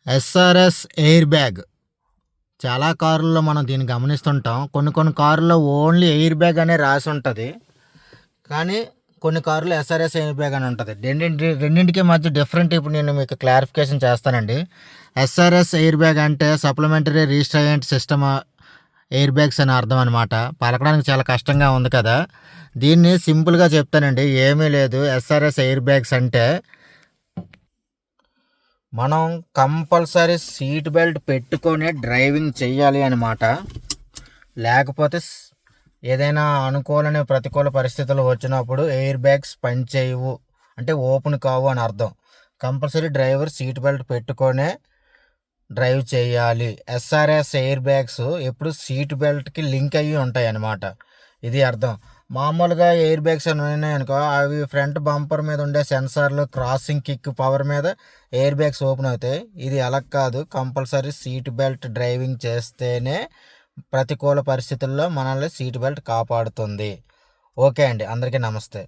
SRS air bag. చాలా కారుల్లో మనం దీన్ని గమనిస్తుంటాం. కొన్ని కారుల్లో ఓన్లీ ఎయిర్ బ్యాగ్ అనే రాసి ఉంటుంది. కానీ కొన్ని కారులో ఎస్ఆర్ఎస్ ఎయిర్ బ్యాగ్ అని ఉంటుంది. రెండింటికి మధ్య డిఫరెంట్ ఇప్పుడు నేను మీకు క్లారిఫికేషన్ చేస్తానండి. ఎస్ఆర్ఎస్ ఎయిర్ బ్యాగ్ అంటే సప్లిమెంటరీ రీస్ట్రయంట్ సిస్టమ్ ఎయిర్ బ్యాగ్స్ అని అర్థం అనమాట. పలకడానికి చాలా కష్టంగా ఉంది కదా. దీన్ని సింపుల్గా చెప్తానండి, ఏమీ లేదు. ఎస్ఆర్ఎస్ ఎయిర్ బ్యాగ్స్ అంటే మనం కంపల్సరీ సీట్ బెల్ట్ పెట్టుకొని డ్రైవింగ్ చెయ్యాలి అన్నమాట. లేకపోతే ఏదైనా అనుకూలమైన ప్రతికూల పరిస్థితులు వచ్చినప్పుడు ఎయిర్ బ్యాగ్స్ పనిచేయవు, అంటే ఓపెన్ కావు అని అర్థం. కంపల్సరీ డ్రైవర్ సీట్ బెల్ట్ పెట్టుకొనే డ్రైవ్ చేయాలి. ఎస్ఆర్ఎస్ ఎయిర్ బ్యాగ్స్ ఎప్పుడు సీట్ బెల్ట్కి లింక్ అయ్యి ఉంటాయి అన్నమాట. ఇది అర్థం. మామూలుగా ఎయిర్ బ్యాగ్స్ అని ఉన్నాయనుకో, అవి ఫ్రంట్ బంపర్ మీద ఉండే సెన్సార్లు క్రాసింగ్ కిక్ పవర్ మీద ఎయిర్ బ్యాగ్స్ ఓపెన్ అవుతాయి. ఇది అలా కాదు, కంపల్సరీ సీట్ బెల్ట్ డ్రైవింగ్ చేస్తేనే ప్రతికూల పరిస్థితుల్లో మనల్ని సీట్ బెల్ట్ కాపాడుతుంది. ఓకే అండి, అందరికీ నమస్తే.